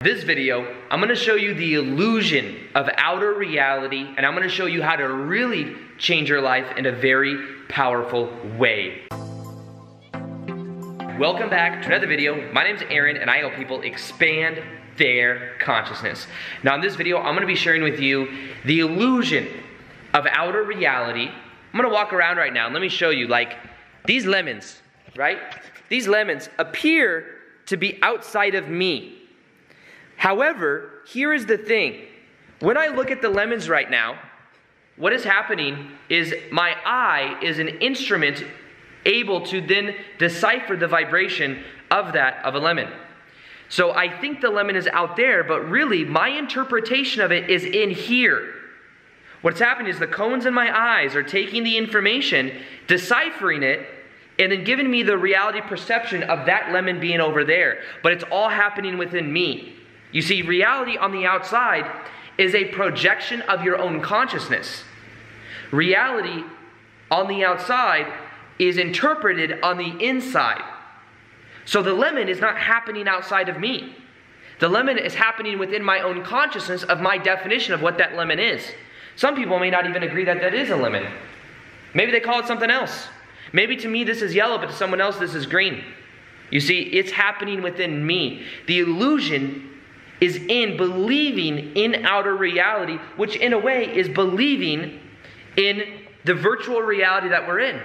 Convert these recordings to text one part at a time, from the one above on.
This video, I'm going to show you the illusion of outer reality, and I'm going to show you how to really change your life in a very powerful way. Welcome back to another video. My name's Aaron, and I help people expand their consciousness. Now in this video, I'm going to be sharing with you the illusion of outer reality. I'm going to walk around right now, and let me show you, like, these lemons, right? These lemons appear to be outside of me. However, here is the thing. When I look at the lemons right now, what is happening is my eye is an instrument able to then decipher the vibration of a lemon. So I think the lemon is out there, but really my interpretation of it is in here. What's happening is the cones in my eyes are taking the information, deciphering it, and then giving me the reality perception of that lemon being over there. But it's all happening within me. You see, reality on the outside is a projection of your own consciousness. Reality on the outside is interpreted on the inside. So the lemon is not happening outside of me. The lemon is happening within my own consciousness of my definition of what that lemon is. Some people may not even agree that that is a lemon. Maybe they call it something else. Maybe to me this is yellow, but to someone else this is green. You see, it's happening within me. The illusion is in believing in outer reality, which in a way is believing in the virtual reality that we're in.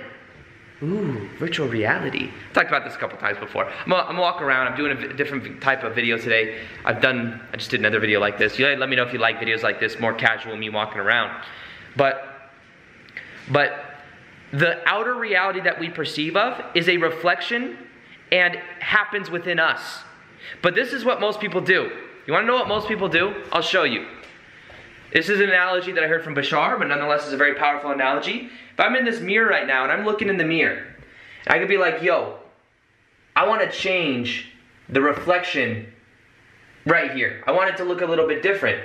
Ooh, virtual reality. I've talked about this a couple times before. I'm gonna walk around. I'm doing a different type of video today. I just did another video like this. Let me know if you like videos like this, more casual, me walking around. But the outer reality that we perceive of is a reflection and happens within us. But this is what most people do. You want to know what most people do? I'll show you. This is an analogy that I heard from Bashar, but nonetheless is a very powerful analogy. If I'm in this mirror right now and I'm looking in the mirror, I could be like, yo, I want to change the reflection right here. I want it to look a little bit different.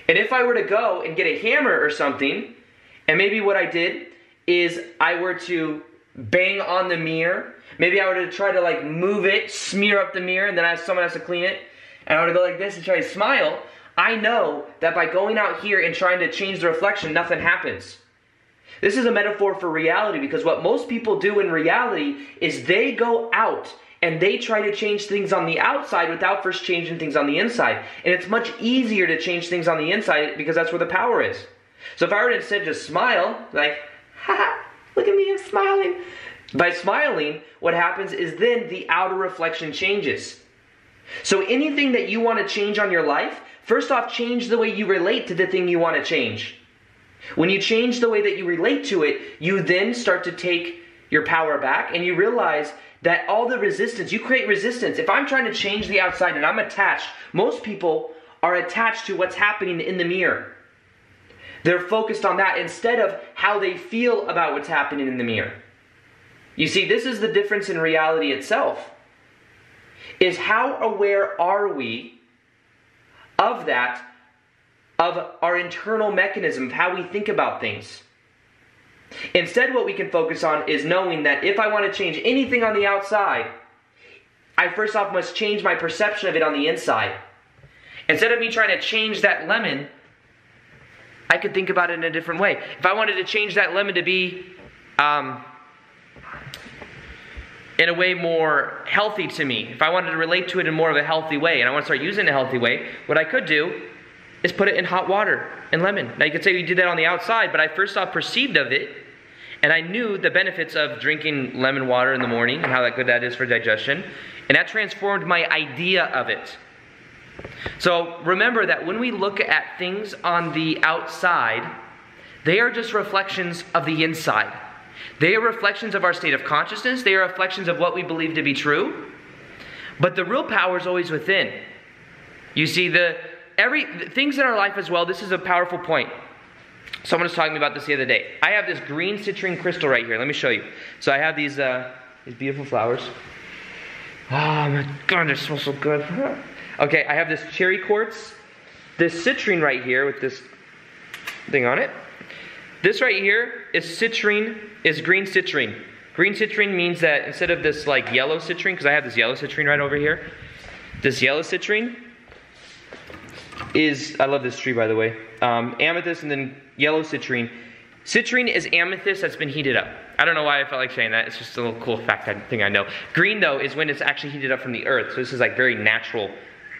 And if I were to go and get a hammer or something, and maybe what I did is I were to bang on the mirror, maybe I were to try to like move it, smear up the mirror, and then someone has to clean it, and I want to go like this and try to smile, I know that by going out here and trying to change the reflection, nothing happens. This is a metaphor for reality, because what most people do in reality is they go out and they try to change things on the outside without first changing things on the inside. And it's much easier to change things on the inside because that's where the power is. So if I were to instead just smile, like, haha, look at me, I'm smiling. By smiling, what happens is then the outer reflection changes. So anything that you want to change on your life, first off, change the way you relate to the thing you want to change. When you change the way that you relate to it, you then start to take your power back, and you realize that all the resistance, you create resistance. If I'm trying to change the outside and I'm attached, most people are attached to what's happening in the mirror. They're focused on that instead of how they feel about what's happening in the mirror. You see, this is the difference in reality itself. Is how aware are we of that, of our internal mechanism, of how we think about things. Instead, what we can focus on is knowing that if I want to change anything on the outside, I first off must change my perception of it on the inside. Instead of me trying to change that lemon, I could think about it in a different way. If I wanted to change that lemon to be in a way more healthy to me, if I wanted to relate to it in more of a healthy way, and I want to start using it in a healthy way, what I could do is put it in hot water and lemon. Now you could say you did that on the outside, but I first off perceived of it, and I knew the benefits of drinking lemon water in the morning and how good that is for digestion, and that transformed my idea of it. So remember that when we look at things on the outside, they are just reflections of the inside. They are reflections of our state of consciousness. They are reflections of what we believe to be true. But the real power is always within. You see, the things in our life as well, this is a powerful point. Someone was talking to me about this the other day. I have this green citrine crystal right here. Let me show you. So I have these beautiful flowers. Oh my God, they smell so good. Okay, I have this cherry quartz, this citrine right here with this thing on it. This right here is green citrine. Green citrine means that instead of this like yellow citrine, because I have this yellow citrine right over here, this yellow citrine is, I love this tree by the way, amethyst and then yellow citrine. Citrine is amethyst that's been heated up. I don't know why I felt like saying that. It's just a little cool fact thing I know. Green though is when it's actually heated up from the earth. So this is like very natural.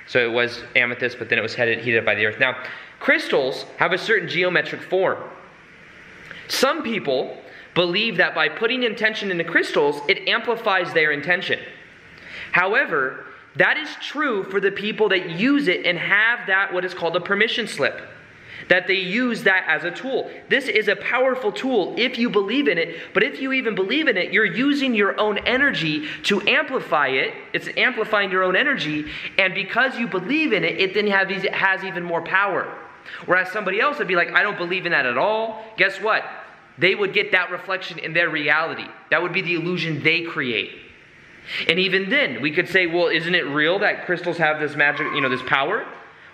So it was amethyst, but then it was heated up by the earth. Now, crystals have a certain geometric form. Some people believe that by putting intention into crystals, it amplifies their intention. However, that is true for the people that use it and have that, what is called a permission slip. That they use that as a tool. This is a powerful tool if you believe in it, but if you even believe in it, you're using your own energy to amplify it. It's amplifying your own energy, and because you believe in it, it then has even more power. Whereas somebody else would be like, I don't believe in that at all. Guess what? They would get that reflection in their reality. That would be the illusion they create. And even then, we could say, well, isn't it real that crystals have this magic, this power?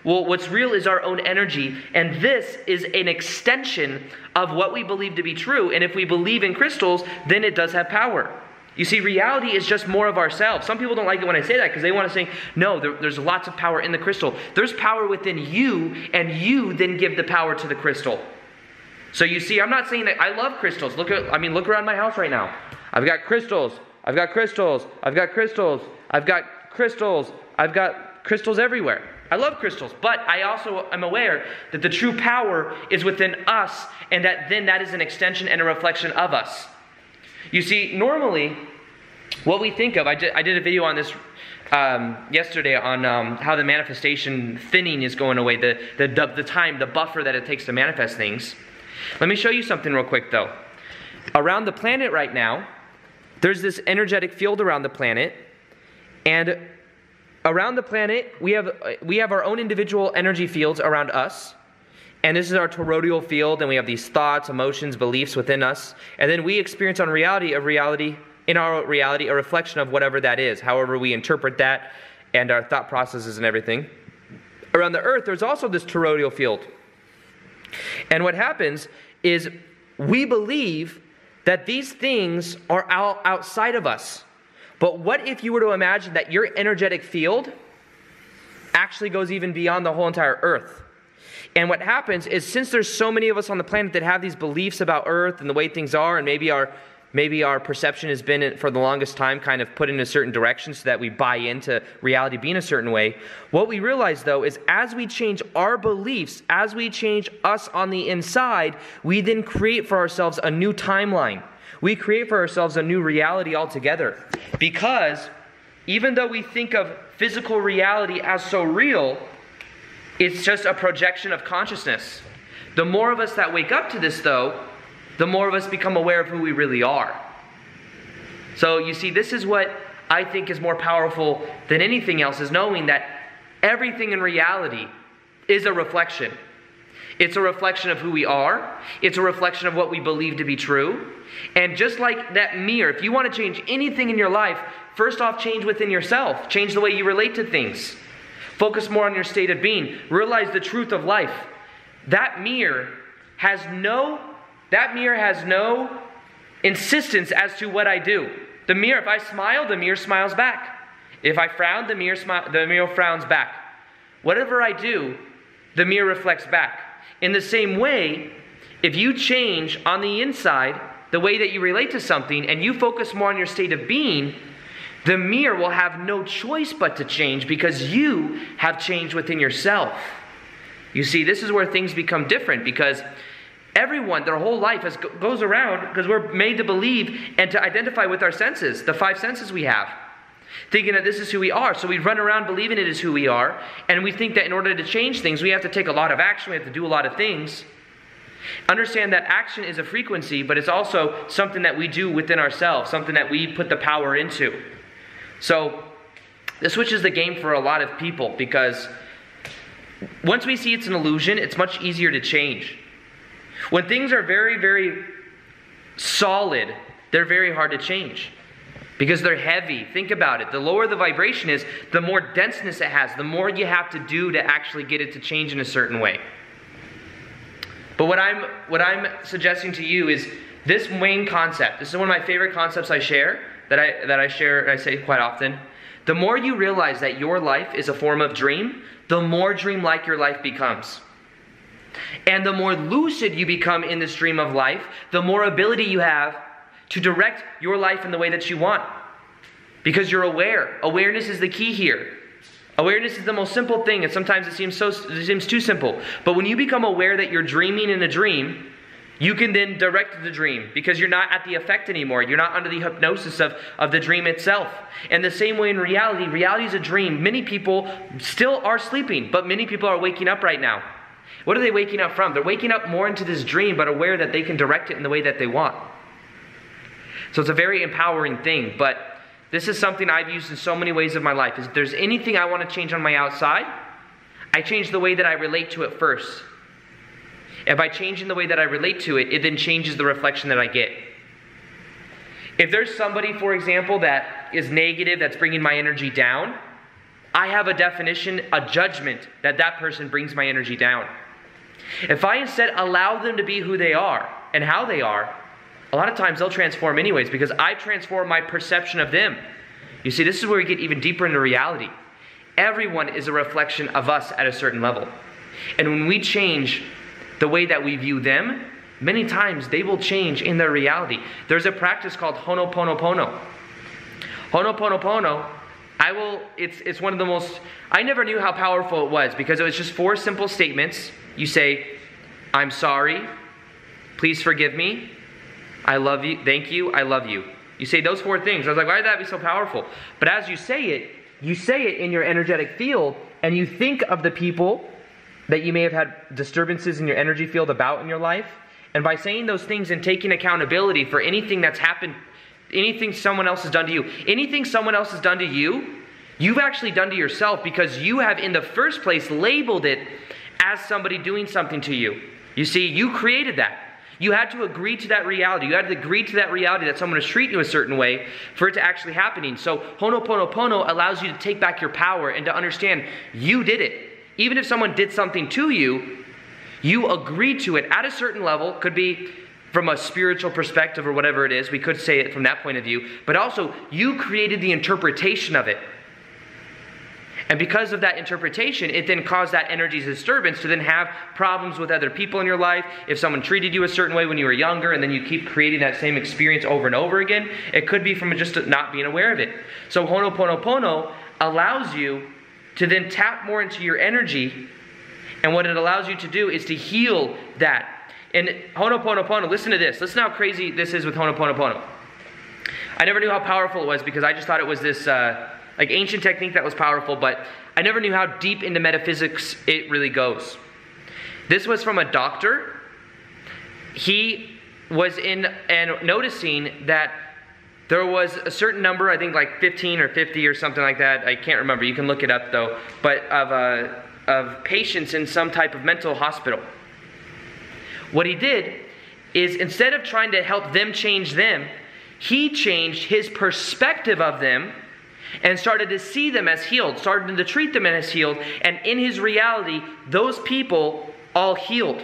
Well, what's real is our own energy, and this is an extension of what we believe to be true. And if we believe in crystals, then it does have power. You see, reality is just more of ourselves. Some people don't like it when I say that because they want to say, no, there's lots of power in the crystal. There's power within you, and you then give the power to the crystal. So you see, I'm not saying that I love crystals. Look around my house right now. I've got crystals. I've got crystals. I've got crystals. I've got crystals. I've got crystals everywhere. I love crystals, but I also am aware that the true power is within us, and that is an extension and a reflection of us. You see, normally, what we think of, I did a video on this yesterday on how the manifestation thinning is going away, the time, the buffer that it takes to manifest things. Let me show you something real quick though. Around the planet right now, there's this energetic field around the planet, and around the planet, we have our own individual energy fields around us. And this is our toroidal field, and we have these thoughts, emotions, beliefs within us. And then we experience in our reality, a reflection of whatever that is, however we interpret that, and our thought processes and everything. Around the earth, there's also this toroidal field. And what happens is we believe that these things are outside of us. But what if you were to imagine that your energetic field actually goes even beyond the whole entire earth? And what happens is, since there's so many of us on the planet that have these beliefs about earth and the way things are, and maybe our perception has been for the longest time kind of put in a certain direction so that we buy into reality being a certain way, what we realize though is as we change our beliefs, as we change us on the inside, we then create for ourselves a new timeline. We create for ourselves a new reality altogether. Because even though we think of physical reality as so real, it's just a projection of consciousness. The more of us that wake up to this though, the more of us become aware of who we really are. So you see, this is what I think is more powerful than anything else, is knowing that everything in reality is a reflection. It's a reflection of who we are. It's a reflection of what we believe to be true. And just like that mirror, if you want to change anything in your life, first off, change within yourself. Change the way you relate to things. Focus more on your state of being. Realize the truth of life. That mirror has no insistence as to what I do. The mirror, if I smile, the mirror smiles back. If I frown, the mirror frowns back. Whatever I do, the mirror reflects back. In the same way, if you change on the inside the way that you relate to something, and you focus more on your state of being, the mirror will have no choice but to change, because you have changed within yourself. You see, this is where things become different, because everyone, their whole life goes around, because we're made to believe and to identify with our senses, the 5 senses we have, thinking that this is who we are. So we run around believing it is who we are, and we think that in order to change things, we have to take a lot of action, we have to do a lot of things. Understand that action is a frequency, but it's also something that we do within ourselves, something that we put the power into. So this switches the game for a lot of people, because once we see it's an illusion, it's much easier to change. When things are very, very solid, they're very hard to change, because they're heavy. Think about it. The lower the vibration is, the more denseness it has, the more you have to do to actually get it to change in a certain way. But what I'm suggesting to you is this main concept. This is one of my favorite concepts I share, that I say quite often. The more you realize that your life is a form of dream, the more dreamlike your life becomes. And the more lucid you become in this stream of life, the more ability you have to direct your life in the way that you want. Because you're aware. Awareness is the key here. Awareness is the most simple thing, and sometimes it seems too simple. But when you become aware that you're dreaming in a dream, you can then direct the dream because you're not at the effect anymore. You're not under the hypnosis of the dream itself. And the same way in reality, reality is a dream. Many people still are sleeping, but many people are waking up right now. What are they waking up from? They're waking up more into this dream, but aware that they can direct it in the way that they want. So it's a very empowering thing, but this is something I've used in so many ways of my life. If there's anything I want to change on my outside, I change the way that I relate to it first. And by changing the way that I relate to it, it then changes the reflection that I get. If there's somebody, for example, that is negative, that's bringing my energy down, I have a definition, a judgment that that person brings my energy down. If I instead allow them to be who they are and how they are, a lot of times they'll transform anyways because I transform my perception of them. You see, this is where we get even deeper into reality. Everyone is a reflection of us at a certain level. And when we change the way that we view them, many times they will change in their reality. There's a practice called Ho'oponopono. Ho'oponopono, it's one of the most, I never knew how powerful it was because it was just 4 simple statements. You say, I'm sorry, please forgive me, I love you, thank you, I love you. You say those 4 things. I was like, why would that be so powerful? But as you say it in your energetic field, and you think of the people that you may have had disturbances in your energy field about in your life. And by saying those things and taking accountability for anything that's happened, anything someone else has done to you, anything someone else has done to you, you've actually done to yourself because you have in the first place labeled it as somebody doing something to you. You see, you created that. You had to agree to that reality. You had to agree to that reality that someone is treating you a certain way for it to actually happening. So Ho'oponopono allows you to take back your power and to understand you did it. Even if someone did something to you, you agreed to it at a certain level. Could be from a spiritual perspective or whatever it is. We could say it from that point of view. But also, you created the interpretation of it. And because of that interpretation, it then caused that energy disturbance to then have problems with other people in your life. If someone treated you a certain way when you were younger and then you keep creating that same experience over and over again, it could be from just not being aware of it. So Ho'oponopono allows you to then tap more into your energy, and what it allows you to do is to heal that. And Ho'oponopono, listen to this. Listen how crazy this is with Ho'oponopono. I never knew how powerful it was because I just thought it was this like ancient technique that was powerful, but I never knew how deep into metaphysics it really goes. This was from a doctor. He was in and noticing that there was a certain number, I think like 15 or 50 or something like that. I can't remember. You can look it up though. But of patients in some type of mental hospital. What he did is instead of trying to help them change them, he changed his perspective of them and started to see them as healed, started to treat them as healed. And in his reality, those people all healed.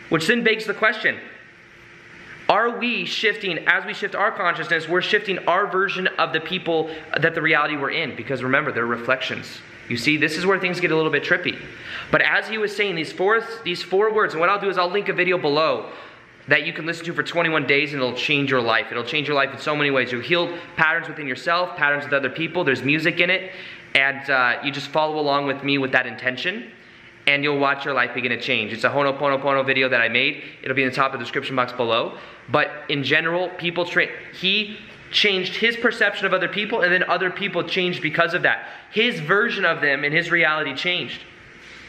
Which then begs the question, are we shifting, as we shift our consciousness, we're shifting our version of the people that the reality we're in. Because remember, they're reflections. You see, this is where things get a little bit trippy. But as he was saying these four words, and what I'll do is I'll link a video below that you can listen to for 21 days and it'll change your life. It'll change your life in so many ways. You'll heal patterns within yourself, patterns with other people. There's music in it. And you just follow along with me with that intention. And you'll watch your life begin to change. It's a Ho'oponopono video that I made. It'll be in the top of the description box below. But in general, he changed his perception of other people, and then other people changed because of that. His version of them and his reality changed.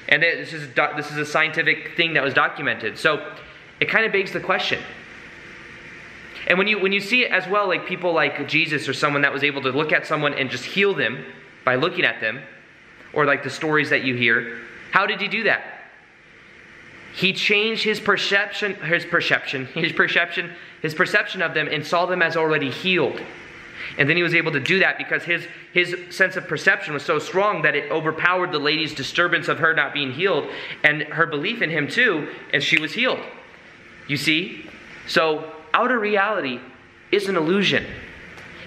And this is a scientific thing that was documented. So it kind of begs the question. And when you see it as well, like people like Jesus or someone that was able to look at someone and just heal them by looking at them, or like the stories that you hear, how did he do that? He changed his perception of them and saw them as already healed. And then he was able to do that because his sense of perception was so strong that it overpowered the lady's disturbance of her not being healed and her belief in him too, and she was healed. You see? So outer reality is an illusion.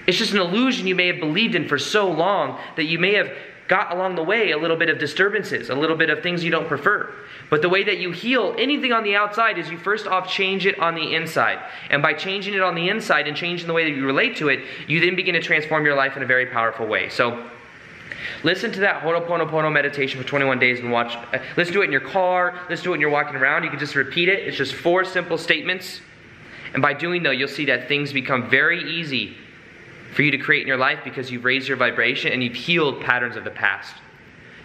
It's just an illusion you may have believed in for so long that you may have got along the way a little bit of disturbances, a little bit of things you don't prefer. But the way that you heal anything on the outside is you first off change it on the inside. And by changing it on the inside and changing the way that you relate to it, you then begin to transform your life in a very powerful way. So listen to that Ho'oponopono meditation for 21 days and watch. Listen to it in your car, listen to it when you're walking around. You can just repeat it. It's just 4 simple statements. And by doing though, you'll see that things become very easy for you to create in your life because you've raised your vibration and you've healed patterns of the past.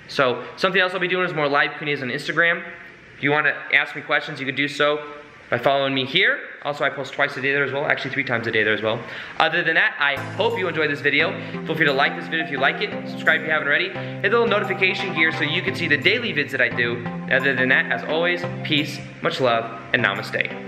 So something else I'll be doing is more live Q&As on Instagram. If you want to ask me questions, you can do so by following me here. Also, I post twice a day there as well, actually 3 times a day there as well. Other than that, I hope you enjoyed this video. Feel free to like this video if you like it. Subscribe if you haven't already. Hit the little notification gear so you can see the daily vids that I do. Other than that, as always, peace, much love, and namaste.